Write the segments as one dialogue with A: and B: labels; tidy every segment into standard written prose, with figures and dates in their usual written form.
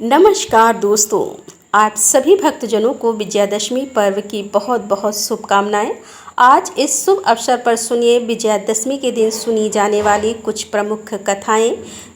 A: नमस्कार दोस्तों, आप सभी भक्तजनों को विजयादशमी पर्व की बहुत बहुत शुभकामनाएं। आज इस शुभ अवसर पर सुनिए विजयादशमी के दिन सुनी जाने वाली कुछ प्रमुख कथाएं।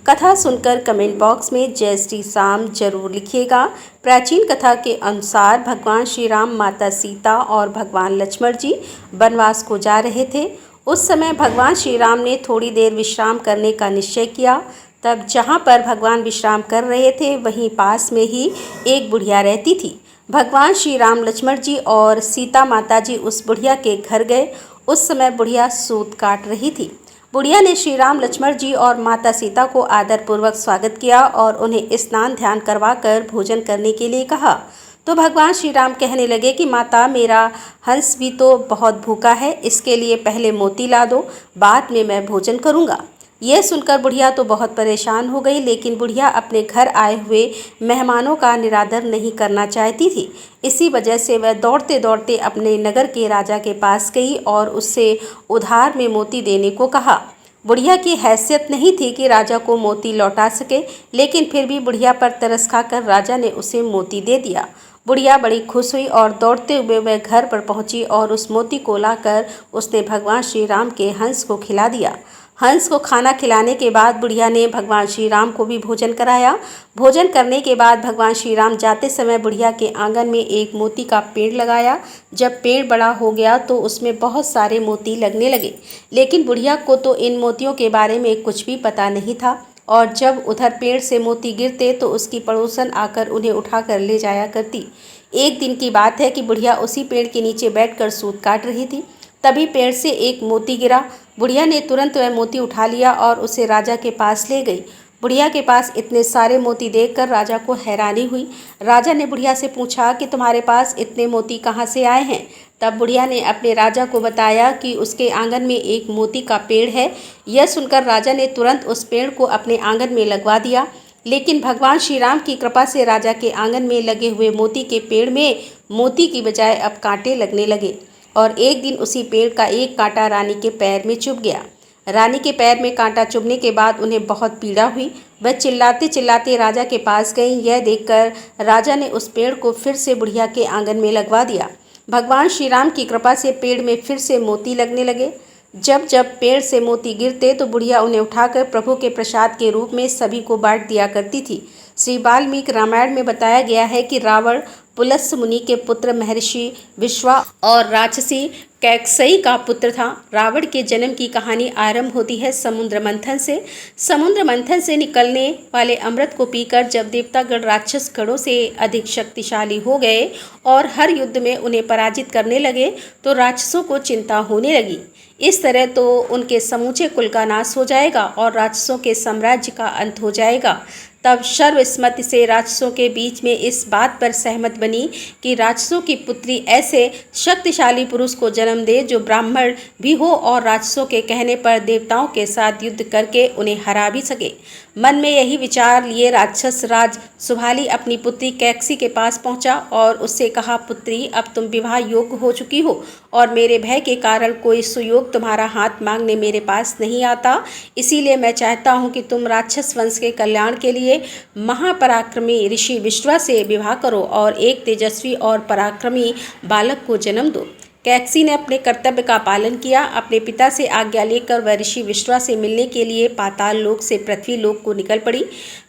A: कथा सुनकर कमेंट बॉक्स में जय श्री राम जरूर लिखिएगा। प्राचीन कथा के अनुसार भगवान श्री राम, माता सीता और भगवान लक्ष्मण जी वनवास को जा रहे थे। उस समय भगवान श्री राम ने थोड़ी देर विश्राम करने का निश्चय किया। तब जहाँ पर भगवान विश्राम कर रहे थे वहीं पास में ही एक बुढ़िया रहती थी। भगवान श्री राम, लक्ष्मण जी और सीता माता जी उस बुढ़िया के घर गए। उस समय बुढ़िया सूत काट रही थी। बुढ़िया ने श्री राम, लक्ष्मण जी और माता सीता को आदरपूर्वक स्वागत किया और उन्हें स्नान ध्यान करवाकर भोजन करने के लिए कहा। तो भगवान श्री राम कहने लगे कि माता, मेरा हंस भी तो बहुत भूखा है, इसके लिए पहले मोती ला दो, बाद में मैं भोजन करूँगा। यह सुनकर बुढ़िया तो बहुत परेशान हो गई, लेकिन बुढ़िया अपने घर आए हुए मेहमानों का निरादर नहीं करना चाहती थी। इसी वजह से वह दौड़ते दौड़ते अपने नगर के राजा के पास गई और उससे उधार में मोती देने को कहा। बुढ़िया की हैसियत नहीं थी कि राजा को मोती लौटा सके, लेकिन फिर भी बुढ़िया पर तरस खाकर राजा ने उसे मोती दे दिया। बुढ़िया बड़ी खुश हुई और दौड़ते हुए वह घर पर पहुंची और उस मोती को लाकर उसने भगवान श्री राम के हंस को खिला दिया। हंस को खाना खिलाने के बाद बुढ़िया ने भगवान श्री राम को भी भोजन कराया। भोजन करने के बाद भगवान श्री राम जाते समय बुढ़िया के आंगन में एक मोती का पेड़ लगाया। जब पेड़ बड़ा हो गया तो उसमें बहुत सारे मोती लगने लगे, लेकिन बुढ़िया को तो इन मोतियों के बारे में कुछ भी पता नहीं था। और जब उधर पेड़ से मोती गिरते तो उसकी पड़ोसन आकर उन्हें उठाकर ले जाया करती। एक दिन की बात है कि बुढ़िया उसी पेड़ के नीचे बैठकर सूत काट रही थी। तभी पेड़ से एक मोती गिरा। बुढ़िया ने तुरंत वह मोती उठा लिया और उसे राजा के पास ले गई। बुढ़िया के पास इतने सारे मोती देखकर राजा को हैरानी हुई। राजा ने बुढ़िया से पूछा कि तुम्हारे पास इतने मोती कहाँ से आए हैं। तब बुढ़िया ने अपने राजा को बताया कि उसके आंगन में एक मोती का पेड़ है। यह सुनकर राजा ने तुरंत उस पेड़ को अपने आंगन में लगवा दिया। लेकिन भगवान श्री राम की कृपा से राजा के आंगन में लगे हुए मोती के पेड़ में मोती की बजाय अब कांटे लगने लगे। और एक दिन उसी पेड़ का एक कांटा रानी के पैर में चुभ गया। रानी के पैर में कांटा चुभने के बाद उन्हें बहुत पीड़ा हुई। वह चिल्लाते चिल्लाते राजा के पास गई। यह देखकर राजा ने उस पेड़ को फिर से बुढ़िया के आंगन में लगवा दिया। भगवान श्री राम की कृपा से पेड़ में फिर से मोती लगने लगे। जब जब पेड़ से मोती गिरते तो बुढ़िया उन्हें उठाकर प्रभु के प्रसाद के रूप में सभी को बांट दिया करती थी। श्री वाल्मीकि रामायण में बताया गया है कि रावण पुलस्त्य मुनि के पुत्र महर्षि विश्वा और राक्षसी कैकसई का पुत्र था। रावण के जन्म की कहानी आरंभ होती है समुद्र मंथन से। समुद्र मंथन से निकलने वाले अमृत को पीकर जब देवतागण राक्षस गणों से अधिक शक्तिशाली हो गए और हर युद्ध में उन्हें पराजित करने लगे तो राक्षसों को चिंता होने लगी। इस तरह तो उनके समूचे कुल का नाश हो जाएगा और राक्षसों के साम्राज्य का अंत हो जाएगा। तब सर्वसम्मति से राक्षसों के बीच में इस बात पर सहमत बनी कि राक्षसों की पुत्री ऐसे शक्तिशाली पुरुष को जन्म दे जो ब्राह्मण भी हो और राक्षसों के कहने पर देवताओं के साथ युद्ध करके उन्हें हरा भी सके। मन में यही विचार लिए राक्षस राज सुभाली अपनी पुत्री कैकसी के पास पहुंचा और उससे कहा, पुत्री, अब तुम विवाह योग्य हो चुकी हो और मेरे भय के कारण कोई सुयोग तुम्हारा हाथ मांगने मेरे पास नहीं आता। इसीलिए मैं चाहता हूँ कि तुम राक्षस वंश के कल्याण के लिए महापराक्रमी ऋषि विश्वा से विवाह करो और एक तेजस्वी और पराक्रमी बालक को जन्म दो। कैकसी ने अपने कर्तव्य का पालन किया। अपने पिता से आज्ञा लेकर वह ऋषि विश्वा से मिलने के लिए पाताल लोक से पृथ्वी लोक को निकल पड़ी।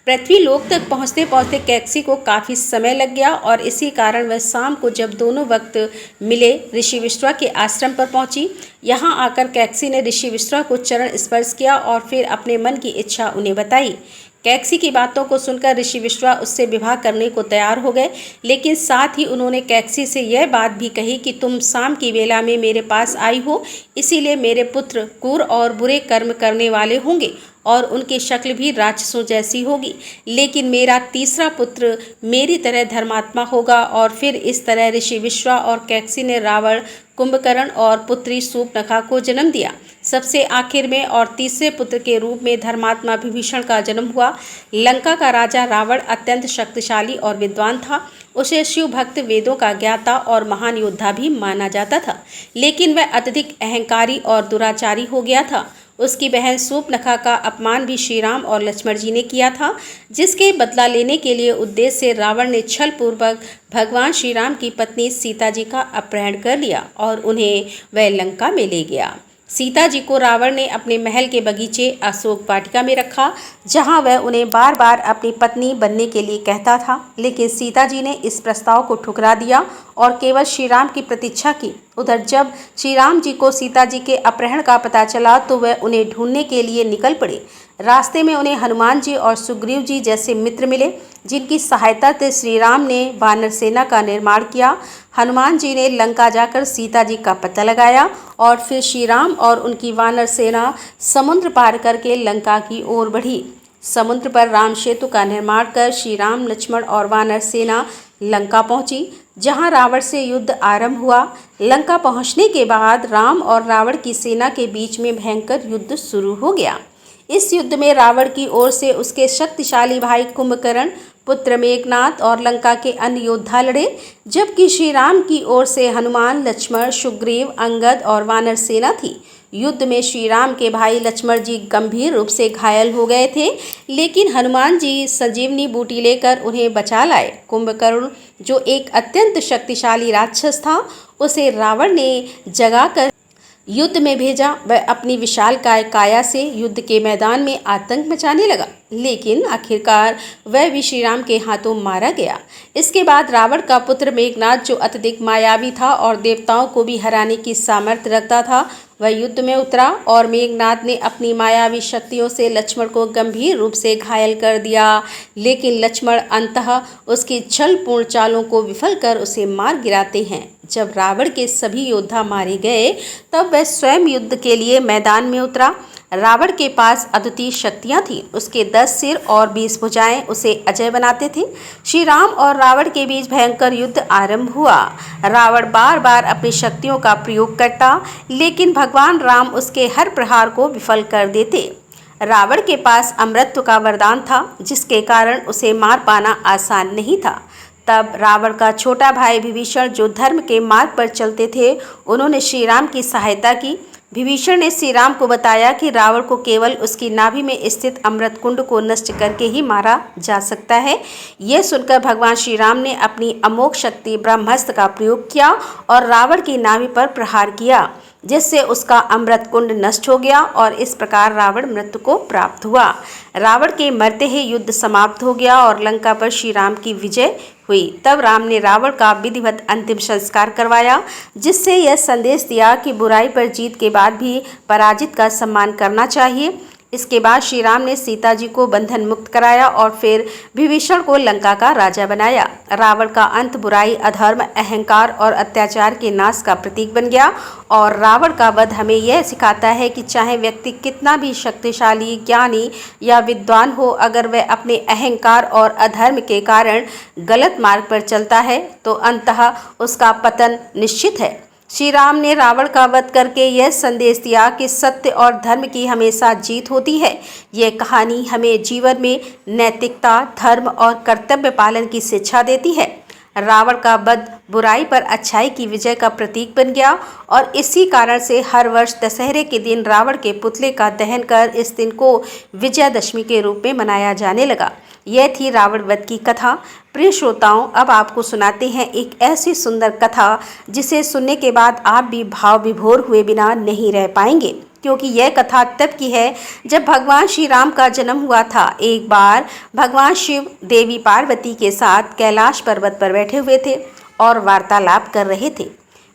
A: पृथ्वी लोक तक पहुंचते पहुंचते कैकसी को काफ़ी समय लग गया और इसी कारण वह शाम को जब दोनों वक्त मिले ऋषि विश्वा के आश्रम पर पहुंची। यहाँ आकर कैकसी ने ऋषि विश्वा को चरण स्पर्श किया और फिर अपने मन की इच्छा उन्हें बताई। कैकसी की बातों को सुनकर ऋषि विश्वा उससे विवाह करने को तैयार हो गए, लेकिन साथ ही उन्होंने कैकसी से यह बात भी कही कि तुम शाम की वेला में मेरे पास आई हो, इसीलिए मेरे पुत्र क्रूर और बुरे कर्म करने वाले होंगे और उनकी शक्ल भी राक्षसों जैसी होगी, लेकिन मेरा तीसरा पुत्र मेरी तरह धर्मात्मा होगा। और फिर इस तरह ऋषि विश्वा और कैकसी ने रावण, कुंभकर्ण और पुत्री शूर्पणखा को जन्म दिया। सबसे आखिर में और तीसरे पुत्र के रूप में धर्मात्मा विभीषण का जन्म हुआ। लंका का राजा रावण अत्यंत शक्तिशाली और विद्वान था। उसे शिव भक्त, वेदों का ज्ञाता और महान योद्धा भी माना जाता था, लेकिन वह अत्यधिक अहंकारी और दुराचारी हो गया था। उसकी बहन सूर्पनखा का अपमान भी श्री राम और लक्ष्मण जी ने किया था, जिसके बदला लेने के लिए उद्देश्य से रावण ने छल पूर्वक भगवान श्री राम की पत्नी सीता जी का अपहरण कर लिया और उन्हें वह लंका में ले गया। सीता जी को रावण ने अपने महल के बगीचे अशोक वाटिका में रखा, जहां वह उन्हें बार बार अपनी पत्नी बनने के लिए कहता था, लेकिन सीता जी ने इस प्रस्ताव को ठुकरा दिया और केवल श्री राम की प्रतीक्षा की। उधर जब श्री राम जी को सीता जी के अपहरण का पता चला तो वह उन्हें ढूंढने के लिए निकल पड़े। रास्ते में उन्हें हनुमान जी और सुग्रीव जी जैसे मित्र मिले, जिनकी सहायता से श्री राम ने वानर सेना का निर्माण किया। हनुमान जी ने लंका जाकर सीता जी का पता लगाया और फिर श्री राम और उनकी वानर सेना समुद्र पार करके लंका की ओर बढ़ी। समुद्र पर राम सेतु का निर्माण कर श्री राम, लक्ष्मण और वानर सेना लंका पहुंची, जहां रावण से युद्ध आरंभ हुआ। लंका पहुंचने के बाद राम और रावण की सेना के बीच में भयंकर युद्ध शुरू हो गया। इस युद्ध में रावण की ओर से उसके शक्तिशाली भाई कुंभकर्ण, पुत्र मेघनाद और लंका के अन्य योद्धा लड़े, जबकि श्री राम की ओर से हनुमान, लक्ष्मण, सुग्रीव, अंगद और वानर सेना थी। युद्ध में श्री राम के भाई लक्ष्मण जी गंभीर रूप से घायल हो गए थे, लेकिन हनुमान जी संजीवनी बूटी लेकर उन्हें बचा लाए। कुंभकर्ण, जो एक अत्यंत शक्तिशाली राक्षस था, उसे रावण ने जगाकर युद्ध में भेजा। वह अपनी विशालकाय काया से युद्ध के मैदान में आतंक मचाने लगा, लेकिन आखिरकार वह भी श्री राम के हाथों मारा गया। इसके बाद रावण का पुत्र मेघनाद, जो अत्यधिक मायावी था और देवताओं को भी हराने की सामर्थ्य रखता था, वह युद्ध में उतरा और मेघनाद ने अपनी मायावी शक्तियों से लक्ष्मण को गंभीर रूप से घायल कर दिया, लेकिन लक्ष्मण अंततः उसकी छलपूर्ण चालों को विफल कर उसे मार गिराते हैं। जब रावण के सभी योद्धा मारे गए तब वह स्वयं युद्ध के लिए मैदान में उतरा। रावण के पास अद्वितीय शक्तियां थीं, उसके 10 सिर और 20 भुजाएं उसे अजय बनाते थे। श्री राम और रावण के बीच भयंकर युद्ध आरंभ हुआ। रावण बार बार अपनी शक्तियों का प्रयोग करता, लेकिन भगवान राम उसके हर प्रहार को विफल कर देते। रावण के पास अमृतत्व का वरदान था, जिसके कारण उसे मार पाना आसान नहीं था। तब रावण का छोटा भाई विभीषण, जो धर्म के मार्ग पर चलते थे, उन्होंने श्री राम की सहायता की। विभीषण ने श्री राम को बताया कि रावण को केवल उसकी नाभि में स्थित अमृत कुंड को नष्ट करके ही मारा जा सकता है। यह सुनकर भगवान श्री राम ने अपनी अमोघ शक्ति ब्रह्मास्त्र का प्रयोग किया और रावण की नाभि पर प्रहार किया, जिससे उसका अमृत कुंड नष्ट हो गया और इस प्रकार रावण मृत्यु को प्राप्त हुआ। रावण के मरते ही युद्ध समाप्त हो गया और लंका पर श्री राम की विजय हुई। तब राम ने रावण का विधिवत अंतिम संस्कार करवाया, जिससे यह संदेश दिया कि बुराई पर जीत के बाद भी पराजित का सम्मान करना चाहिए। इसके बाद श्री राम ने सीता जी को बंधन मुक्त कराया और फिर विभीषण को लंका का राजा बनाया। रावण का अंत बुराई, अधर्म, अहंकार और अत्याचार के नाश का प्रतीक बन गया और रावण का वध हमें यह सिखाता है कि चाहे व्यक्ति कितना भी शक्तिशाली, ज्ञानी या विद्वान हो, अगर वह अपने अहंकार और अधर्म के कारण गलत मार्ग पर चलता है तो अंततः उसका पतन निश्चित है। श्री राम ने रावण का वध करके यह संदेश दिया कि सत्य और धर्म की हमेशा जीत होती है। यह कहानी हमें जीवन में नैतिकता, धर्म और कर्तव्य पालन की शिक्षा देती है। रावण का वध बुराई पर अच्छाई की विजय का प्रतीक बन गया और इसी कारण से हर वर्ष दशहरे के दिन रावण के पुतले का दहन कर इस दिन को विजयादशमी के रूप में मनाया जाने लगा। यह थी रावण वध की कथा। प्रिय श्रोताओं, अब आपको सुनाते हैं एक ऐसी सुंदर कथा जिसे सुनने के बाद आप भी भाव विभोर हुए बिना नहीं रह पाएंगे, क्योंकि यह कथा तब की है जब भगवान श्री राम का जन्म हुआ था। एक बार भगवान शिव देवी पार्वती के साथ कैलाश पर्वत पर बैठे हुए थे और वार्तालाप कर रहे थे।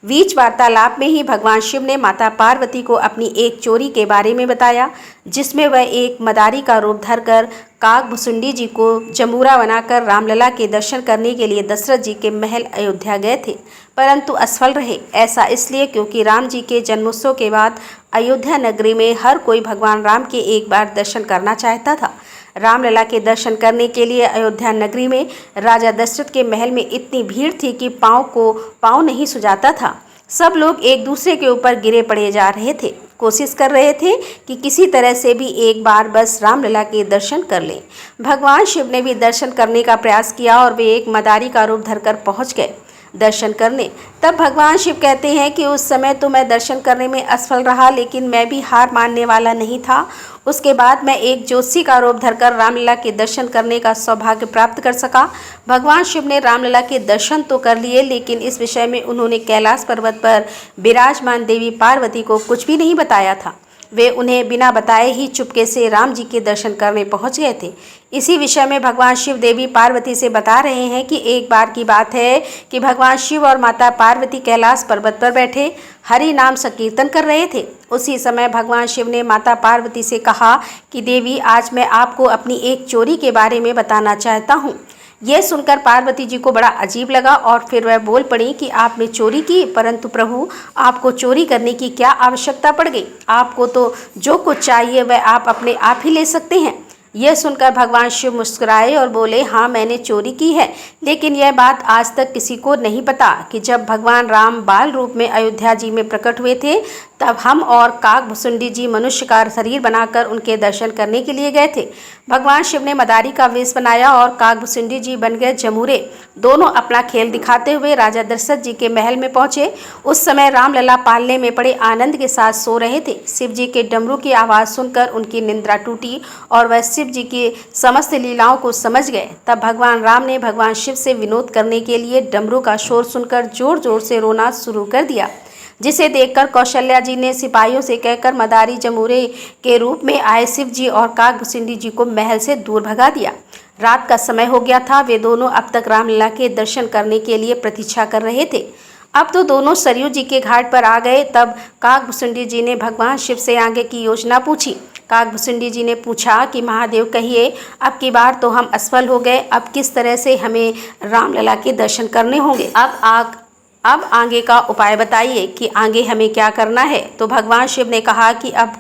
A: बीच वार्तालाप में ही भगवान शिव ने माता पार्वती को अपनी एक चोरी के बारे में बताया, जिसमें वह एक मदारी का रूप धरकर काकभुसुंडी जी को जमूरा बनाकर रामलला के दर्शन करने के लिए दशरथ जी के महल अयोध्या गए थे, परंतु असफल रहे। ऐसा इसलिए क्योंकि राम जी के जन्मोत्सव के बाद अयोध्या नगरी में हर कोई भगवान राम के एक बार दर्शन करना चाहता था। रामलला के दर्शन करने के लिए अयोध्या नगरी में राजा दशरथ के महल में इतनी भीड़ थी कि पाँव नहीं सुझाता था। सब लोग एक दूसरे के ऊपर गिरे पड़े जा रहे थे, कोशिश कर रहे थे कि किसी तरह से भी एक बार बस रामलला के दर्शन कर लें। भगवान शिव ने भी दर्शन करने का प्रयास किया और वे एक मदारी का रूप धरकर पहुंच गए। दर्शन करने। तब भगवान शिव कहते हैं कि उस समय तो मैं दर्शन करने में असफल रहा, लेकिन मैं भी हार मानने वाला नहीं था। उसके बाद मैं एक ज्योतिषी का रूप धरकर रामलला के दर्शन करने का सौभाग्य प्राप्त कर सका। भगवान शिव ने रामलला के दर्शन तो कर लिए, लेकिन इस विषय में उन्होंने कैलाश पर्वत पर विराजमान देवी पार्वती को कुछ भी नहीं बताया था। वे उन्हें बिना बताए ही चुपके से राम जी के दर्शन करने पहुंच गए थे। इसी विषय में भगवान शिव देवी पार्वती से बता रहे हैं कि एक बार की बात है कि भगवान शिव और माता पार्वती कैलाश पर्वत पर बैठे हरि नाम संकीर्तन कर रहे थे। उसी समय भगवान शिव ने माता पार्वती से कहा कि देवी, आज मैं आपको अपनी एक चोरी के बारे में बताना चाहता हूँ। यह सुनकर पार्वती जी को बड़ा अजीब लगा और फिर वह बोल पड़ी कि आपने चोरी की, परंतु प्रभु, आपको चोरी करने की क्या आवश्यकता पड़ गई? आपको तो जो कुछ चाहिए वह आप अपने आप ही ले सकते हैं। यह सुनकर भगवान शिव मुस्कुराए और बोले, हाँ, मैंने चोरी की है, लेकिन यह बात आज तक किसी को नहीं पता कि जब भगवान राम बाल रूप में अयोध्या जी में प्रकट हुए थे, तब हम और काकभुसुंडी जी मनुष्य का शरीर बनाकर उनके दर्शन करने के लिए गए थे। भगवान शिव ने मदारी का वेश बनाया और काकभुसुंडी जी बन गए जमुरे। दोनों अपना खेल दिखाते हुए राजा दशरथ जी के महल में पहुंचे। उस समय रामलला पालने में बड़े आनंद के साथ सो रहे थे। शिव जी के डमरू की आवाज़ सुनकर उनकी निंद्रा टूटी और वह शिव जी की समस्त लीलाओं को समझ गए। तब भगवान राम ने भगवान शिव से विनोद करने के लिए डमरू का शोर सुनकर जोर जोर से रोना शुरू कर दिया, जिसे देखकर कौशल्या जी ने सिपाहियों से कहकर मदारी जमुरे के रूप में आए शिव जी और काकभुसुंडी जी को महल से दूर भगा दिया। रात का समय हो गया था। वे दोनों अब तक रामलला के दर्शन करने के लिए प्रतीक्षा कर रहे थे। अब तो दोनों सरयू जी के घाट पर आ गए। तब काकभुसुंडी जी ने भगवान शिव से आगे की योजना पूछी। काकभुसुंडी जी ने पूछा कि महादेव, कहिए, अब की बार तो हम असफल हो गए, अब किस तरह से हमें रामलला के दर्शन करने होंगे? अब आगे का उपाय बताइए कि आगे हमें क्या करना है। तो भगवान शिव ने कहा कि अब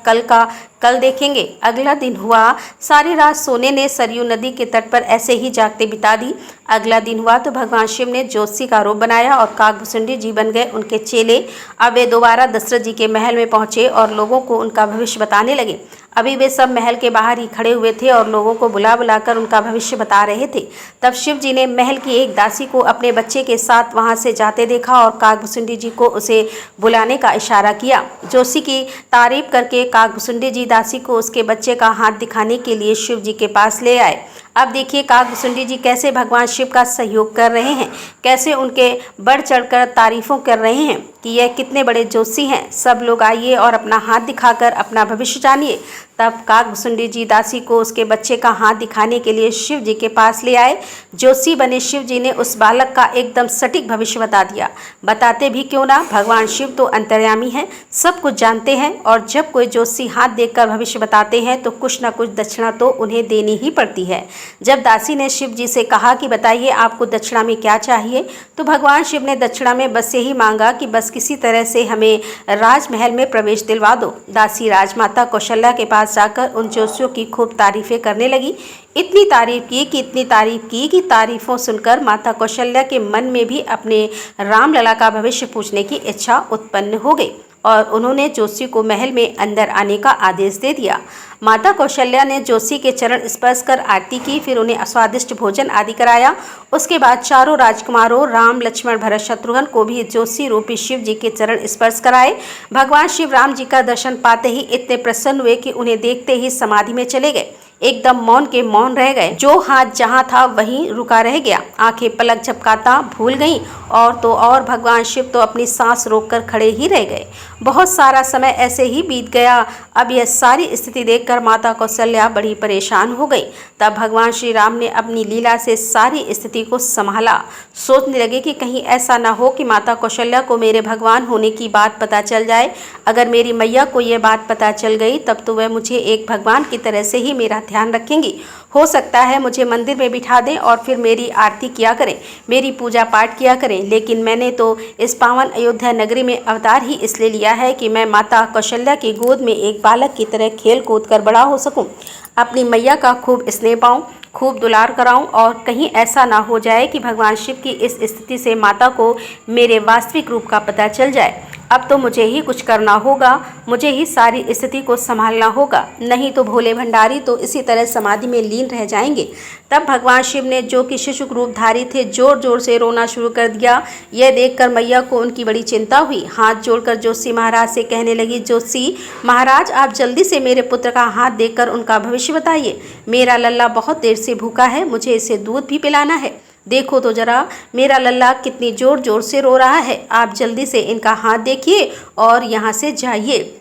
A: कल देखेंगे। अगला दिन हुआ। सारी रात सोने ने सरयू नदी के तट पर ऐसे ही जागते बिता दी। अगला दिन हुआ तो भगवान शिव ने ज्योतिषी का रूप बनाया और काकभुसुंडी जी बन गए उनके चेले। अब वे दोबारा दशरथ जी के महल में पहुंचे और लोगों को उनका भविष्य बताने लगे। अभी वे सब महल के बाहर ही खड़े हुए थे और लोगों को बुला बुलाकर उनका भविष्य बता रहे थे। तब शिव जी ने महल की एक दासी को अपने बच्चे के साथ वहां से जाते देखा और काकभुसुंडी जी को उसे बुलाने का इशारा किया। ज्योतिषी की तारीफ करके काकभुसुंडी जी दासी को उसके बच्चे का हाथ दिखाने के लिए शिव जी के पास ले आए। अब देखिए काकभुसुंडी जी कैसे भगवान शिव का सहयोग कर रहे हैं, कैसे उनके बढ़ चढ़कर तारीफों कर रहे हैं कि यह कितने बड़े ज्योतिषी हैं। सब लोग आइए और अपना हाथ दिखाकर अपना भविष्य जानिए। तब काकभुसुंडी जी दासी को उसके बच्चे का हाथ दिखाने के लिए शिव जी के पास ले आए। ज्योतिषी बने शिव जी ने उस बालक का एकदम सटीक भविष्य बता दिया। बताते भी क्यों ना, भगवान शिव तो अंतर्यामी हैं, सब कुछ जानते हैं और जब कोई ज्योतिषी हाथ देखकर भविष्य बताते हैं तो कुछ न कुछ दक्षिणा तो उन्हें देनी ही पड़ती है। जब दासी ने शिव जी से कहा कि बताइए आपको दक्षिणा में क्या चाहिए, तो भगवान शिव ने दक्षिणा में बस यही मांगा कि बस किसी तरह से हमें राजमहल में प्रवेश दिलवा दो। दासी राजमाता कौशल्या के पास जाकर उन ज्योतिषियों की खूब तारीफें करने लगी। इतनी तारीफ की कि तारीफों सुनकर माता कौशल्या के मन में भी अपने रामलला का भविष्य पूछने की इच्छा उत्पन्न हो गई और उन्होंने ज्योतिषी को महल में अंदर आने का आदेश दे दिया। माता कौशल्या ने ज्योतिषी के चरण स्पर्श कर आरती की, फिर उन्हें स्वादिष्ट भोजन आदि कराया। उसके बाद चारों राजकुमारों राम, लक्ष्मण, भरत, शत्रुघ्न को भी ज्योतिषी रूपी शिव जी के चरण स्पर्श कराए। भगवान शिव राम जी का दर्शन पाते ही इतने प्रसन्न हुए कि उन्हें देखते ही समाधि में चले गए। एकदम मौन के मौन रह गए। जो हाथ जहाँ था वहीं रुका रह गया। आंखें पलक झपकाता भूल गईं और तो और भगवान शिव तो अपनी सांस रोककर खड़े ही रह गए। बहुत सारा समय ऐसे ही बीत गया। अब यह सारी स्थिति देखकर माता कौशल्या बड़ी परेशान हो गई। तब भगवान श्री राम ने अपनी लीला से सारी स्थिति को संभाला। सोचने लगे कि कहीं ऐसा ना हो कि माता कौशल्या को मेरे भगवान होने की बात पता चल जाए। अगर मेरी मैया को यह बात पता चल गई तब तो वह मुझे एक भगवान की तरह से ही मेरा ध्यान रखेंगी। हो सकता है मुझे मंदिर में बिठा दें और फिर मेरी आरती किया करें, मेरी पूजा पाठ किया करें। लेकिन मैंने तो इस पावन अयोध्या नगरी में अवतार ही इसलिए लिया है कि मैं माता कौशल्या की गोद में एक बालक की तरह खेल कूद कर बड़ा हो सकूं, अपनी मैया का खूब स्नेह पाऊं, खूब दुलार कराऊं और कहीं ऐसा ना हो जाए कि भगवान शिव की इस स्थिति से माता को मेरे वास्तविक रूप का पता चल जाए। अब तो मुझे ही कुछ करना होगा, मुझे ही सारी स्थिति को संभालना होगा, नहीं तो भोले भंडारी तो इसी तरह समाधि में लीन रह जाएंगे। तब भगवान शिव ने, जो कि शिशु रूपधारी थे, जोर जोर से रोना शुरू कर दिया। यह देखकर मैया को उनकी बड़ी चिंता हुई। हाथ जोड़कर जोशी महाराज से कहने लगी, जोशी महाराज आप जल्दी से मेरे पुत्र का हाथ देखकर उनका भविष्य बताइए। मेरा लल्ला बहुत देर से भूखा है, मुझे इसे दूध भी पिलाना है। देखो तो जरा मेरा लल्ला कितनी जोर जोर से रो रहा है। आप जल्दी से इनका हाथ देखिए और यहाँ से जाइए।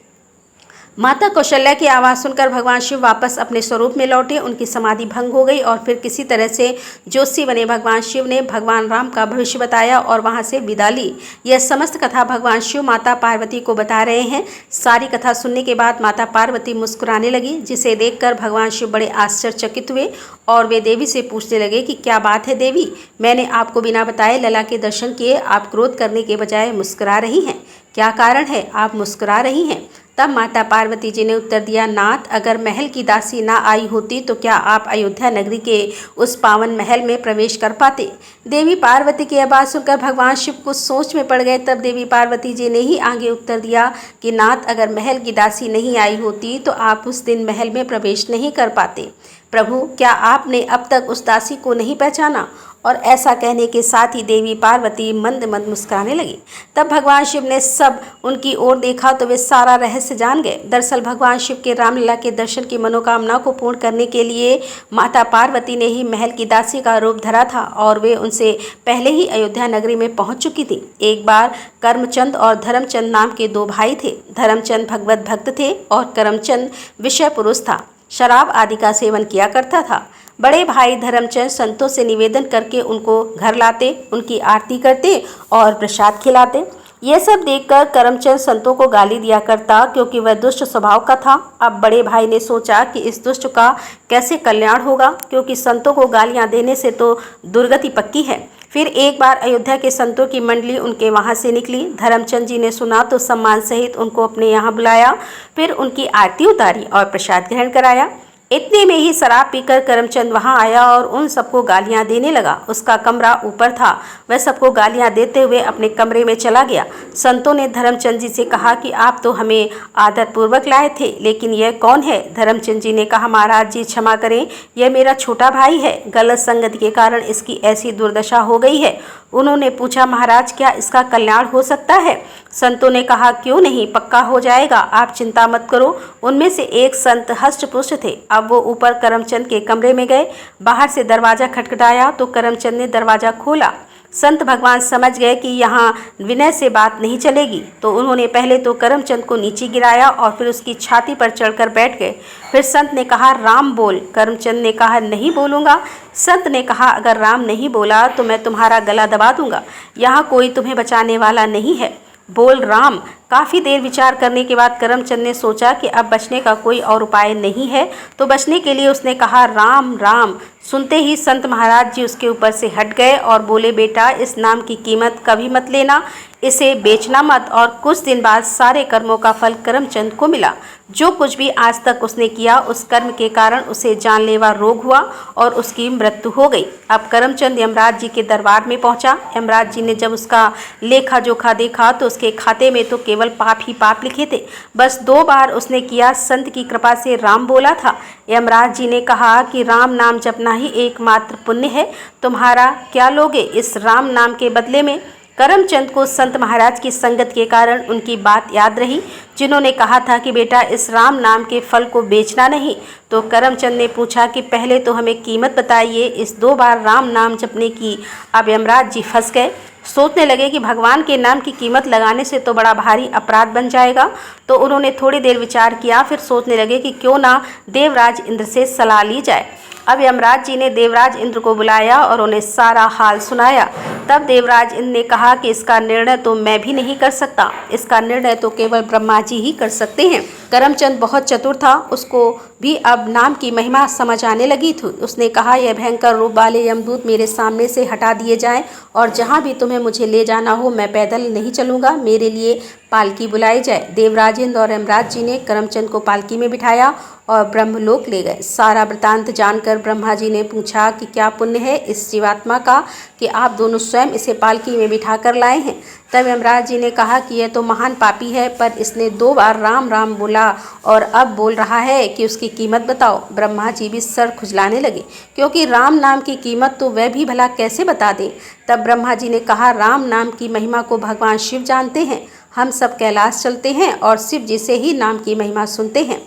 A: माता कौशल्या की आवाज़ सुनकर भगवान शिव वापस अपने स्वरूप में लौटे। उनकी समाधि भंग हो गई और फिर किसी तरह से जोशी बने भगवान शिव ने भगवान राम का भविष्य बताया और वहां से विदा ली। यह समस्त कथा भगवान शिव माता पार्वती को बता रहे हैं। सारी कथा सुनने के बाद माता पार्वती मुस्कुराने लगी, जिसे देखकर भगवान शिव बड़े आश्चर्यचकित हुए और वे देवी से पूछने लगे कि क्या बात है देवी, मैंने आपको बिना बताए लला के दर्शन किए, आप क्रोध करने के बजाय मुस्कुरा रही हैं, क्या कारण है आप मुस्कुरा रही हैं? तब माता पार्वती जी ने उत्तर दिया, नाथ अगर महल की दासी ना आई होती तो क्या आप अयोध्या नगरी के उस पावन महल में प्रवेश कर पाते? देवी पार्वती की आवाज़ सुनकर भगवान शिव कुछ सोच में पड़ गए। तब देवी पार्वती जी ने ही आगे उत्तर दिया कि नाथ अगर महल की दासी नहीं आई होती तो आप उस दिन महल में प्रवेश नहीं कर पाते। प्रभु क्या आपने अब तक उस दासी को नहीं पहचाना? और ऐसा कहने के साथ ही देवी पार्वती मंद मंद मुस्कुराने लगी। तब भगवान शिव ने सब उनकी ओर देखा तो वे सारा रहस्य जान गए। दरअसल भगवान शिव के रामलला के दर्शन की मनोकामना को पूर्ण करने के लिए माता पार्वती ने ही महल की दासी का रूप धरा था और वे उनसे पहले ही अयोध्या नगरी में पहुंच चुकी थी। एक बार कर्मचंद और धर्मचंद नाम के दो भाई थे। धर्मचंद भगवत भक्त थे और करमचंद विषय पुरुष था, शराब आदि का सेवन किया करता था। बड़े भाई धर्मचंद संतों से निवेदन करके उनको घर लाते, उनकी आरती करते और प्रसाद खिलाते। यह सब देखकर करमचंद संतों को गाली दिया करता क्योंकि वह दुष्ट स्वभाव का था। अब बड़े भाई ने सोचा कि इस दुष्ट का कैसे कल्याण होगा, क्योंकि संतों को गालियां देने से तो दुर्गति पक्की है। फिर एक बार अयोध्या के संतों की मंडली उनके वहां से निकली। धर्मचंद जी ने सुना तो सम्मान सहित उनको अपने यहाँ बुलाया, फिर उनकी आरती उतारी और प्रसाद ग्रहण कराया। इतने में ही शराब पीकर करमचंद वहां आया और उन सबको गालियां देने लगा। उसका कमरा ऊपर था, वह सबको गालियां देते हुए अपने कमरे में चला गया। संतों ने धर्मचंद जी से कहा कि आप तो हमें आदरपूर्वक लाए थे, लेकिन यह कौन है? धर्मचंद जी ने कहा, महाराज जी क्षमा करें, यह मेरा छोटा भाई है, गलत संगति के कारण इसकी ऐसी दुर्दशा हो गई है। उन्होंने पूछा, महाराज क्या इसका कल्याण हो सकता है? संतों ने कहा, क्यों नहीं, पक्का हो जाएगा, आप चिंता मत करो। उनमें से एक संत हष्टपुष्ट थे। अब वो ऊपर करमचंद के कमरे में गए। बाहर से दरवाजा खटखटाया तो करमचंद ने दरवाजा खोला। संत भगवान समझ गए कि यहाँ विनय से बात नहीं चलेगी, तो उन्होंने पहले तो करमचंद को नीचे गिराया और फिर उसकी छाती पर चढ़कर बैठ गए। फिर संत ने कहा, राम बोल। करमचंद ने कहा, नहीं बोलूँगा। संत ने कहा, अगर राम नहीं बोला तो मैं तुम्हारा गला दबा दूंगा, यहाँ कोई तुम्हें बचाने वाला नहीं है, बोल राम। काफ़ी देर विचार करने के बाद करमचंद ने सोचा कि अब बचने का कोई और उपाय नहीं है, तो बचने के लिए उसने कहा, राम राम। सुनते ही संत महाराज जी उसके ऊपर से हट गए और बोले, बेटा इस नाम की कीमत कभी मत लेना, इसे बेचना मत। और कुछ दिन बाद सारे कर्मों का फल करमचंद को मिला। जो कुछ भी आज तक उसने किया उस कर्म के कारण उसे जानलेवा रोग हुआ और उसकी मृत्यु हो गई। अब करमचंद यमराज जी के दरबार में पहुंचा। यमराज जी ने जब उसका लेखा जोखा देखा तो उसके खाते में तो केवल पाप ही पाप लिखे थे। बस 2 बार उसने किया संत की कृपा से राम बोला था। यमराज जी ने कहा कि राम नाम जपना ही एकमात्र पुण्य है, तुम्हारा क्या लोगे इस राम नाम के बदले में? करमचंद को संत महाराज की संगत के कारण उनकी बात याद रही, जिन्होंने कहा था कि बेटा इस राम नाम के फल को बेचना नहीं। तो करमचंद ने पूछा कि पहले तो हमें कीमत बताइए इस 2 बार राम नाम जपने की। अब यमराज जी फंस गए। सोचने लगे कि भगवान के नाम की कीमत लगाने से तो बड़ा भारी अपराध बन जाएगा। तो उन्होंने थोड़ी देर विचार किया, फिर सोचने लगे कि क्यों ना देवराज इंद्र से सलाह ली जाए। अब यमराज जी ने देवराज इंद्र को बुलाया और उन्हें सारा हाल सुनाया। तब देवराज इंद्र ने कहा कि इसका निर्णय तो मैं भी नहीं कर सकता, इसका निर्णय तो केवल ब्रह्मा जी ही कर सकते हैं। करमचंद बहुत चतुर था, उसको भी अब नाम की महिमा समझ आने लगी थी। उसने कहा, यह भयंकर रूप वाले यमदूत मेरे सामने से हटा दिए जाएं और जहाँ भी तुम्हें मुझे ले जाना हो मैं पैदल नहीं चलूँगा, मेरे लिए पालकी बुलाई जाए। देवराजेंद्र और यमराज जी ने करमचंद को पालकी में बिठाया और ब्रह्मलोक ले गए। सारा वृतांत जानकर ब्रह्मा जी ने पूछा कि क्या पुण्य है इस जीवात्मा का कि आप दोनों स्वयं इसे पालकी में बिठा कर लाए हैं। तब यमराज जी ने कहा कि यह तो महान पापी है, पर इसने 2 बार राम राम बोला और अब बोल रहा है कि उसकी कीमत बताओ। ब्रह्मा जी भी सर खुजलाने लगे, क्योंकि राम नाम की कीमत तो वह भी भला कैसे बता दें। तब ब्रह्मा जी ने कहा, राम नाम की महिमा को भगवान शिव जानते हैं। हम सब कैलाश चलते हैं और शिव जी से ही नाम की महिमा सुनते हैं।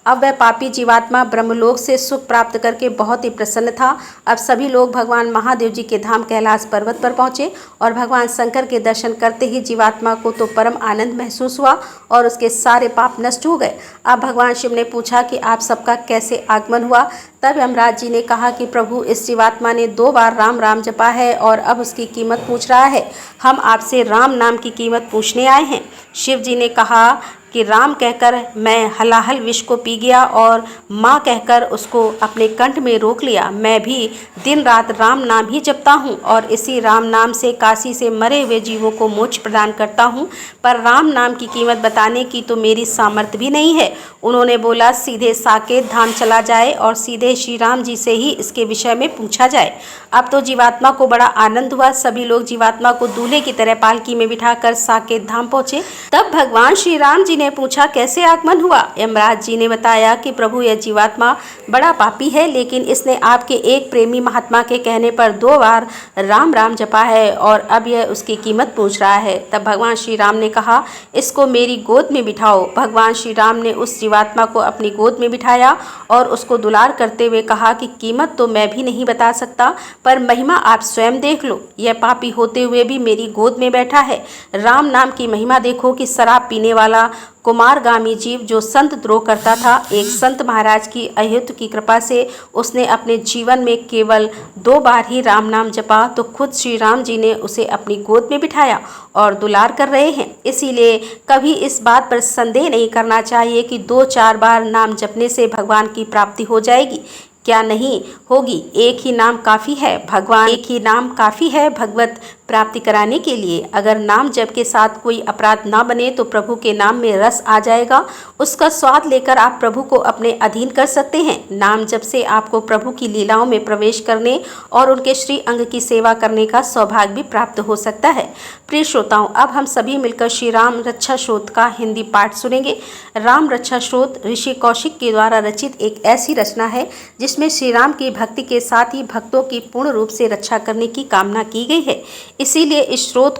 A: अब वह पापी जीवात्मा ब्रह्मलोक से सुख प्राप्त करके बहुत ही प्रसन्न था। अब सभी लोग भगवान महादेव जी के धाम कैलाश पर्वत पर पहुँचे और भगवान शंकर के दर्शन करते ही जीवात्मा को तो परम आनंद महसूस हुआ और उसके सारे पाप नष्ट हो गए। अब भगवान शिव ने पूछा कि आप सबका कैसे आगमन हुआ। तब यमराज जी ने कहा कि प्रभु, इस जीवात्मा ने 2 बार राम राम जपा है और अब उसकी कीमत पूछ रहा है। हम आपसे राम नाम की कीमत पूछने आए हैं। शिव जी ने कहा कि राम कहकर मैं हलाहल विष को पी गया और माँ कहकर उसको अपने कंठ में रोक लिया। मैं भी दिन रात राम नाम ही जपता हूँ और इसी राम नाम से काशी से मरे हुए जीवों को मोक्ष प्रदान करता हूँ, पर राम नाम की कीमत बताने की तो मेरी सामर्थ्य भी नहीं है। उन्होंने बोला, सीधे साकेत धाम चला जाए और सीधे श्री राम जी से ही इसके विषय में पूछा जाए। अब तो जीवात्मा को बड़ा आनंद हुआ। सभी लोग जीवात्मा को दूल्हे की तरह पालकी में बिठाकर साकेत धाम पहुँचे। तब भगवान श्री राम जी ने पूछा, कैसे आगमन हुआ। यमराज जी ने बताया कि प्रभु, यह जीवात्मा बड़ा पापी है, लेकिन इसने आपके एक प्रेमी महात्मा के कहने पर 2 बार राम राम जपा है और अब यह उसकी कीमत पूछ रहा है। तब भगवान श्री राम ने कहा, इसको मेरी गोद में बिठाओ। भगवान श्री राम ने उस जीवात्मा को अपनी गोद में बिठाया और उसको दुलार करते हुए कहा कि कीमत तो मैं भी नहीं बता सकता, पर महिमा आप स्वयं देख लो। यह पापी होते हुए भी मेरी गोद में बैठा है। राम नाम की महिमा देखो कि शराब पीने वाला कुमारगामी जीव जो संत द्रोह करता था, एक संत महाराज की अहेतु की कृपा से उसने अपने जीवन में केवल 2 बार ही राम नाम जपा, तो खुद श्री राम जी ने उसे अपनी गोद में बिठाया और दुलार कर रहे हैं। इसीलिए कभी इस बात पर संदेह नहीं करना चाहिए कि 2-4 बार नाम जपने से भगवान की प्राप्ति हो जाएगी। क्या नहीं होगी? एक ही नाम काफ़ी है भगवान, एक ही नाम काफ़ी है भगवत प्राप्ति कराने के लिए। अगर नाम जप के साथ कोई अपराध ना बने तो प्रभु के नाम में रस आ जाएगा। उसका स्वाद लेकर आप प्रभु को अपने अधीन कर सकते हैं। नाम जप से आपको प्रभु की लीलाओं में प्रवेश करने और उनके श्री अंग की सेवा करने का सौभाग्य भी प्राप्त हो सकता है। प्रिय श्रोताओं, अब हम सभी मिलकर श्री राम रक्षा स्तोत्र का हिंदी पाठ सुनेंगे। राम रक्षा स्तोत्र ऋषि कौशिक के द्वारा रचित एक ऐसी रचना है जिसमें श्री राम की भक्ति के साथ ही भक्तों की पूर्ण रूप से रक्षा करने की कामना की गई है। इसीलिए इस स्रोत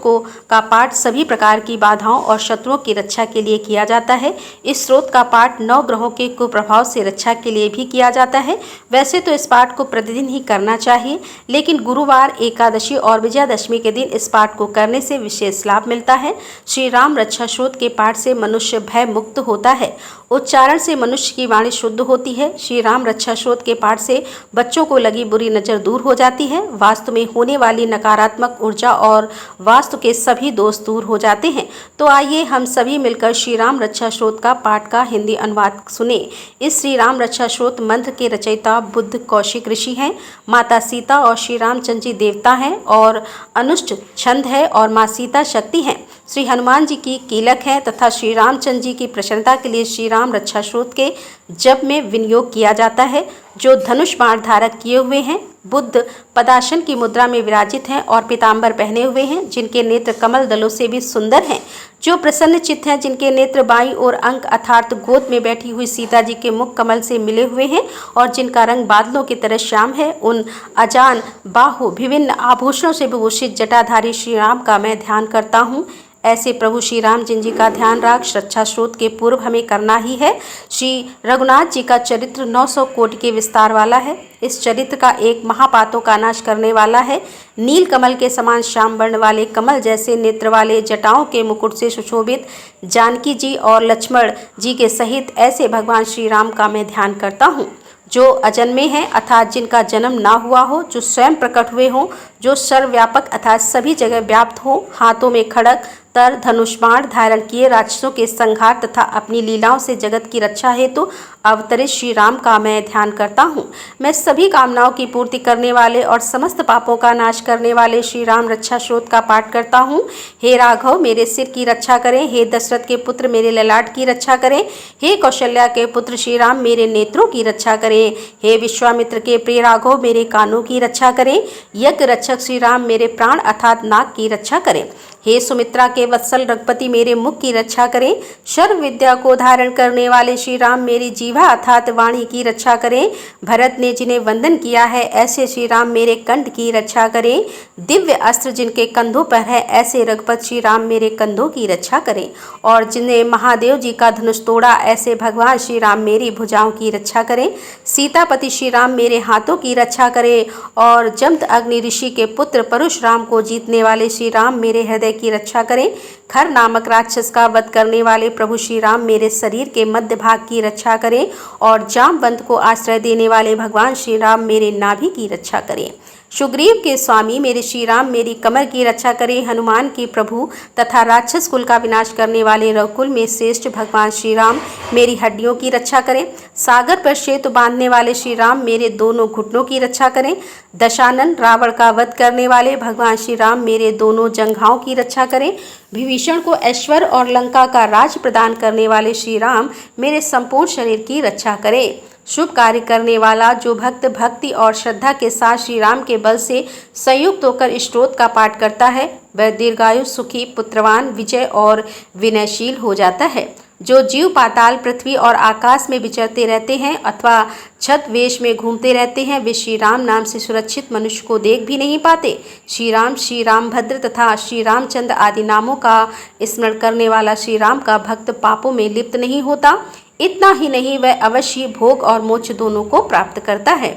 A: का पाठ सभी प्रकार की बाधाओं और शत्रुओं की रक्षा के लिए किया जाता है। इस स्रोत का पाठ 9 ग्रहों के कुप्रभाव से रक्षा के लिए भी किया जाता है। वैसे तो इस पाठ को प्रतिदिन ही करना चाहिए, लेकिन गुरुवार, एकादशी और विजयादशमी के दिन इस पाठ को करने से विशेष लाभ मिलता है। श्री राम रक्षा स्तोत्र के पाठ से मनुष्य भय मुक्त होता है। उच्चारण से मनुष्य की वाणी शुद्ध होती है। श्री राम रक्षा स्तोत्र के पाठ से बच्चों को लगी बुरी नज़र दूर हो जाती है। वास्तु में होने वाली नकारात्मक ऊर्जा और वास्तु के सभी दोष दूर हो जाते हैं। तो आइए हम सभी मिलकर श्री राम रक्षा स्तोत्र का पाठ का हिंदी अनुवाद सुने। इस श्री राम रक्षा स्तोत्र मंत्र के रचयिता बुद्ध कौशिक ऋषि हैं। माता सीता और श्री रामचंद्र जी देवता हैं और अनुष्ट छंद है और माँ सीता शक्ति हैं। श्री हनुमान जी की कीलक है तथा श्री रामचंद्र जी की प्रसन्नता के लिए श्री राम रक्षा स्तोत्र के जप में विनियोग किया जाता है। जो धनुष बाण धारक किए हुए हैं, बुद्ध पदासन की मुद्रा में विराजित हैं और पीताम्बर पहने हुए हैं, जिनके नेत्र कमल दलों से भी सुंदर हैं। जो प्रसन्न चित्त हैं, जिनके नेत्र बाईं ओर अंक अर्थात गोद में बैठी हुई सीता जी के मुख कमल से मिले हुए हैं और जिनका रंग बादलों की तरह श्याम है, उन अजान बाहु विभिन्न आभूषणों से विभूषित जटाधारी श्री राम का मैं ध्यान करता हूँ। ऐसे प्रभु श्री राम जी का ध्यान राग रक्षा स्तोत्र के पूर्व हमें करना ही है। श्री रघुनाथ जी का चरित्र 900 कोटि के विस्तार वाला है। इस चरित्र का एक महापातों का नाश करने वाला है। नील कमल के समान श्याम वर्ण वाले कमल जैसे नेत्र वाले जटाओं के मुकुट से सुशोभित जानकी जी और लक्ष्मण जी के सहित ऐसे भगवान श्री राम का मैं ध्यान करता हूँ। जो अजन्मे हैं अर्थात जिनका जन्म ना हुआ हो, जो स्वयं प्रकट हुए हों, जो सर्वव्यापक अर्थात सभी जगह व्याप्त हो, हाथों में खड़ग तर धनुष बाण धारण किए राक्षसों के संहार तथा अपनी लीलाओं से जगत की रक्षा हेतु अवतरित श्री राम का मैं ध्यान करता हूँ। मैं सभी कामनाओं की पूर्ति करने वाले और समस्त पापों का नाश करने वाले श्री राम रक्षा स्रोत का पाठ करता हूँ। हे राघव मेरे सिर की रक्षा करें, हे दशरथ के पुत्र मेरे ललाट की रक्षा करें, हे कौशल्या के पुत्र श्री राम मेरे नेत्रों की रक्षा करें, हे विश्वामित्र के प्रिय राघव मेरे कानों की रक्षा करें, यज्ञ रक्षक श्री राम मेरे प्राण अर्थात नाक की रक्षा करें, हे सुमित्रा के वत्सल रघुपति मेरे मुख की रक्षा करें, सर्व विद्या को धारण करने वाले श्री राम मेरी जीवा अर्थात वाणी की रक्षा करें, भरत ने जिन्हें वंदन किया है ऐसे श्री राम मेरे कंठ की रक्षा करें, दिव्य अस्त्र जिनके कंधों पर है ऐसे रघुपति श्री राम मेरे कंधों की रक्षा करें, और जिन्हें महादेव जी का धनुष तोड़ा ऐसे भगवान श्री राम मेरी भुजाओं की रक्षा करें, सीतापति श्री राम मेरे हाथों की रक्षा करें, और जमत अग्नि ऋषि के पुत्र परशुराम को जीतने वाले श्री राम मेरे हृदय की रक्षा करें, खर नामक राक्षस का वध करने वाले प्रभु श्री राम मेरे शरीर के मध्य भाग की रक्षा करें, और जामवंत को आश्रय देने वाले भगवान श्री राम मेरे नाभि की रक्षा करें। सुग्रीव के स्वामी मेरे श्री राम मेरी कमर की रक्षा करें, हनुमान के प्रभु तथा राक्षस कुल का विनाश करने वाले रघुकुल में श्रेष्ठ भगवान श्री राम मेरी हड्डियों की रक्षा करें, सागर पर सेतु बांधने वाले श्री राम मेरे दोनों घुटनों की रक्षा करें, दशानन रावण का वध करने वाले भगवान श्री राम मेरे दोनों जंघाओं की रक्षा करें, विभीषण को ऐश्वर्य और लंका का राज प्रदान करने वाले श्री राम मेरे संपूर्ण शरीर की रक्षा करें। शुभ कार्य करने वाला जो भक्त भक्ति और श्रद्धा के साथ श्री राम के बल से संयुक्त होकर स्तोत्र का पाठ करता है वह दीर्घायु सुखी पुत्रवान विजय और विनयशील हो जाता है। जो जीव पाताल पृथ्वी और आकाश में विचरते रहते हैं अथवा छत वेश में घूमते रहते हैं वे श्री राम नाम से सुरक्षित मनुष्य को देख भी नहीं पाते। श्री राम भद्र तथा श्री रामचंद्र आदि नामों का स्मरण करने वाला श्री राम का भक्त पापों में लिप्त नहीं होता। इतना ही नहीं वह अवश्य भोग और मोक्ष दोनों को प्राप्त करता है।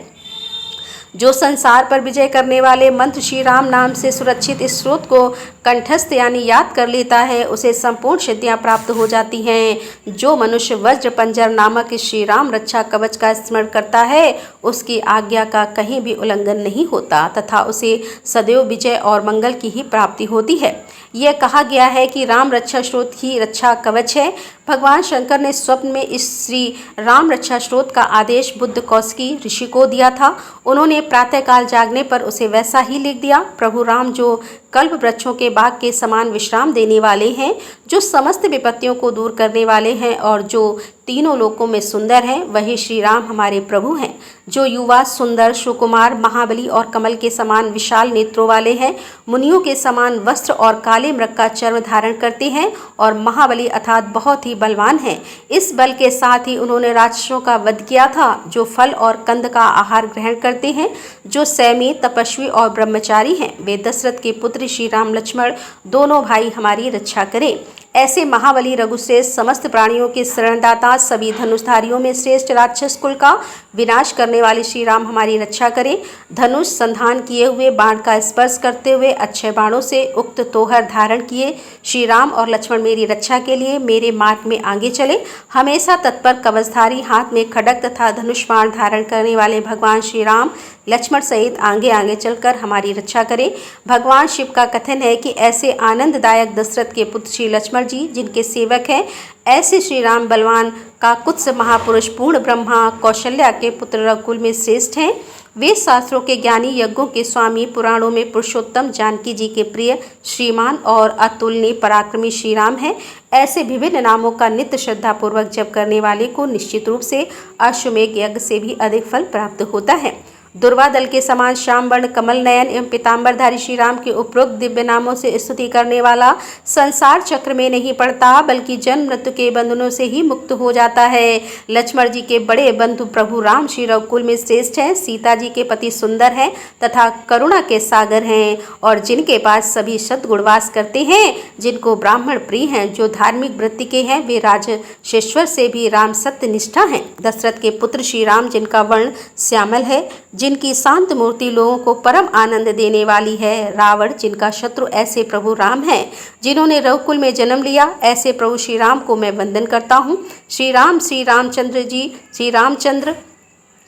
A: जो संसार पर विजय करने वाले मंत्र श्री राम नाम से सुरक्षित इस स्रोत को कंठस्थ यानी याद कर लेता है उसे संपूर्ण सिद्धियां प्राप्त हो जाती हैं। जो मनुष्य वज्र पंजर नामक श्री राम रक्षा कवच का स्मरण करता है उसकी आज्ञा का कहीं भी उल्लंघन नहीं होता तथा उसे सदैव विजय और मंगल की ही प्राप्ति होती है। यह कहा गया है कि राम रक्षा स्रोत ही रक्षा कवच है। भगवान शंकर ने स्वप्न में इस श्री राम रक्षा स्रोत का आदेश बुद्ध कौशिकी ऋषि को दिया था। उन्होंने प्रातःकाल जागने पर उसे वैसा ही लिख दिया। प्रभु राम जो कल्प वृक्षों के बाग के समान विश्राम देने वाले हैं, जो समस्त विपत्तियों को दूर करने वाले हैं और जो तीनों लोकों में सुंदर हैं, वही श्री राम हमारे प्रभु हैं। जो युवा सुंदर सुकुमार महाबली और कमल के समान विशाल नेत्रों वाले हैं, मुनियों के समान वस्त्र और काले मृग का चर्म धारण करते हैं और महाबली अर्थात बहुत ही बलवान हैं। इस बल के साथ ही उन्होंने राक्षसों का वध किया था। जो फल और कंद का आहार ग्रहण करते हैं, जो संयमी तपस्वी और ब्रह्मचारी हैं, वे दशरथ के पुत्र श्री राम लक्ष्मण दोनों भाई हमारी रक्षा करें। ऐसे महाबली रघुश्रेष्ठ समस्त प्राणियों के शरणदाता सभी धनुषधारियों में श्रेष्ठ राक्षस कुल का विनाश करने वाले श्री राम हमारी रक्षा करें। धनुष संधान किए हुए बाण का स्पर्श करते हुए अक्षय बाणों से उक्त तोहर धारण किए श्री राम और लक्ष्मण मेरी रक्षा के लिए मेरे मार्ग में आगे चले। हमेशा तत्पर कवचधारी हाथ में खड्ग तथा धनुष बाण धारण करने वाले भगवान श्री राम लक्ष्मण सहित आगे आगे चलकर हमारी रक्षा करें। भगवान शिव का कथन है कि ऐसे आनंददायक दशरथ के पुत्र श्री लक्ष्मण जी जिनके सेवक हैं, ऐसे श्री राम बलवान का कुत्स महापुरुष पूर्ण ब्रह्मा कौशल्या के पुत्र रघुकुल में श्रेष्ठ हैं। वेद शास्त्रों के ज्ञानी यज्ञों के स्वामी पुराणों में पुरुषोत्तम जानकी जी के प्रिय श्रीमान और अतुलनीय पराक्रमी श्री राम हैं। ऐसे विभिन्न नामों का नित्य श्रद्धापूर्वक जप करने वाले को निश्चित रूप से अश्वमेघ यज्ञ से भी अधिक फल प्राप्त होता है। दुर्वादल के समान श्याम वर्ण कमल नयन एवं पीताम्बरधारी श्री राम के उपरोक्त दिव्य नामों से स्तुति करने वाला संसार चक्र में नहीं पड़ता बल्कि जन्म मृत्यु के बंधनों से ही मुक्त हो जाता है। लक्ष्मण जी के बड़े बंधु प्रभु राम श्री रघुकुल में श्रेष्ठ हैं। सीता जी के पति सुंदर हैं तथा करुणा के सागर हैं और जिनके पास सभी सद्गुण वास करते हैं, जिनको ब्राह्मण प्रिय हैं, जो धार्मिक वृत्ति के हैं, वे राजशेश्वर से भी राम सत्य निष्ठा हैं। दशरथ के पुत्र श्री राम जिनका वर्ण श्यामल है, जिनकी शांत मूर्ति लोगों को परम आनंद देने वाली है। रावण जिनका शत्रु ऐसे प्रभु राम हैं, जिन्होंने रघुकुल में जन्म लिया, ऐसे प्रभु श्री राम को मैं वंदन करता हूँ। श्री रामचंद्र जी श्री रामचंद्र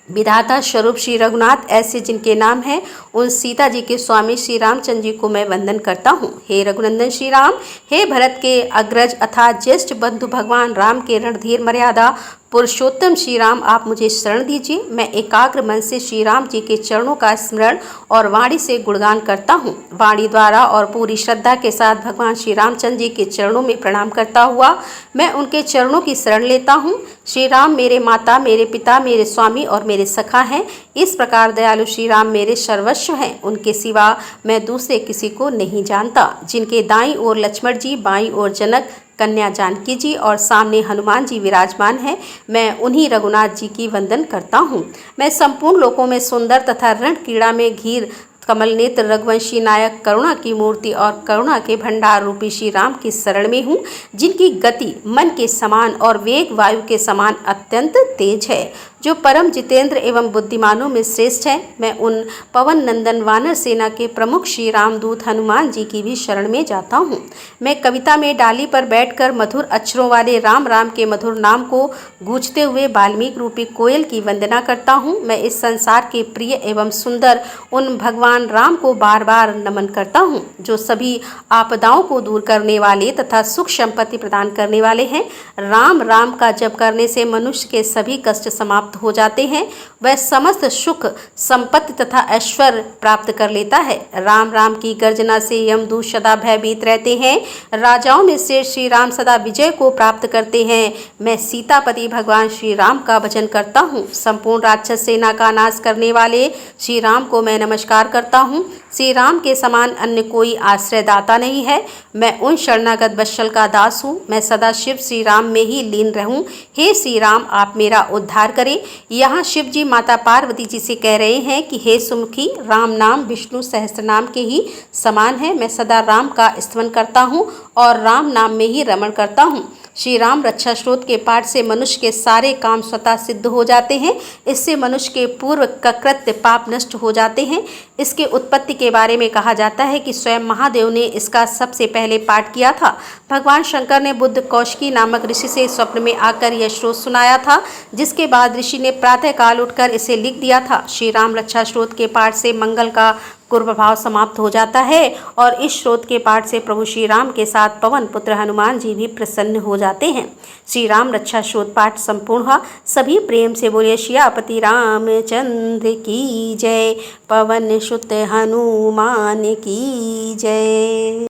A: विधाता स्वरूप श्री रघुनाथ ऐसे जिनके नाम है, उन सीता जी के स्वामी श्री रामचंद्र जी को मैं वंदन करता हूँ। हे रघुनंदन श्री राम, हे भरत के अग्रज अर्थात ज्येष्ठ बंधु भगवान राम के रणधीर मर्यादा पुरुषोत्तम श्री राम, आप मुझे शरण दीजिए। मैं एकाग्र मन से श्री राम जी के चरणों का स्मरण और वाणी से गुणगान करता हूँ। वाणी द्वारा और पूरी श्रद्धा के साथ भगवान श्री रामचंद्र जी के चरणों में प्रणाम करता हुआ मैं उनके चरणों की शरण लेता हूँ। श्री राम मेरे माता, मेरे पिता, मेरे स्वामी और मेरे सखा हैं। इस प्रकार दयालु श्री राम मेरे सर्वस्व हैं। उनके सिवा मैं दूसरे किसी को नहीं जानता। जिनके दाईं ओर लक्ष्मण जी, बाईं ओर जनक, कन्या जानकी जी और सामने हनुमान जी विराजमान हैं, मैं उन्हीं रघुनाथ जी की वंदन करता हूँ। मैं संपूर्ण लोकों में सुंदर तथा रण कीड़ा में घीर कमल नेत्र रघुवंशी नायक करुणा की मूर्ति और करुणा के भंडार रूपी श्री राम की शरण में हूँ, जिनकी गति मन के समान और वेग वायु के समान अत्यंत तेज है, जो परम जितेंद्र एवं बुद्धिमानों में श्रेष्ठ है। मैं उन पवन नंदन वानर सेना के प्रमुख श्री रामदूत हनुमान जी की भी शरण में जाता हूँ। मैं कविता में डाली पर बैठकर मधुर अक्षरों वाले राम राम के मधुर नाम को गूंजते हुए वाल्मीकि रूपी कोयल की वंदना करता हूँ। मैं इस संसार के प्रिय एवं सुंदर उन भगवान राम को बार बार नमन करता हूँ, जो सभी आपदाओं को दूर करने वाले तथा सुख संपत्ति प्रदान करने वाले हैं। राम राम का जप करने से मनुष्य के सभी कष्ट समाप्त हो जाते हैं, वह समस्त सुख संपत्ति तथा ऐश्वर्य प्राप्त कर लेता है। राम राम की गर्जना से यमदूत सदा भयभीत रहते हैं। राजाओं में से श्री राम सदा विजय को प्राप्त करते हैं। मैं सीतापति भगवान श्री राम का भजन करता हूँ। संपूर्ण राक्षस सेना का नाश करने वाले श्री राम को मैं नमस्कार करता हूँ। श्री राम के समान अन्य कोई आश्रयदाता नहीं है। मैं उन शरणागत वत्सल का दास हूँ। मैं सदा शिव श्री राम में ही लीन रहूँ। हे श्री राम, आप मेरा उद्धार करें। यहाँ शिव जी माता पार्वती जी से कह रहे हैं कि हे सुमुखी, राम नाम विष्णु सहस्त्र नाम के ही समान है। मैं सदा राम का स्तवन करता हूँ और राम नाम में ही रमण करता हूँ। श्री राम रक्षा स्त्रोत के पाठ से मनुष्य के सारे काम स्वतः सिद्ध हो जाते हैं। इससे मनुष्य के पूर्व कृत्य पाप नष्ट हो जाते हैं। इसके उत्पत्ति के बारे में कहा जाता है कि स्वयं महादेव ने इसका सबसे पहले पाठ किया था। भगवान शंकर ने बुद्ध कौशिकी नामक ऋषि से स्वप्न में आकर यह स्रोत सुनाया था, जिसके बाद ऋषि ने प्रातः काल उठकर इसे लिख दिया था। श्री राम रक्षा स्त्रोत के पाठ से मंगल का कुप्रभाव समाप्त हो जाता है और इस स्रोत के पाठ से प्रभु श्री राम के साथ पवन पुत्र हनुमान जी भी प्रसन्न हो जाते हैं। श्री राम रक्षा स्रोत पाठ संपूर्ण हुआ। सभी प्रेम से बोलिए सियापति रामचंद्र की जय, पवन सुत हनुमान की जय।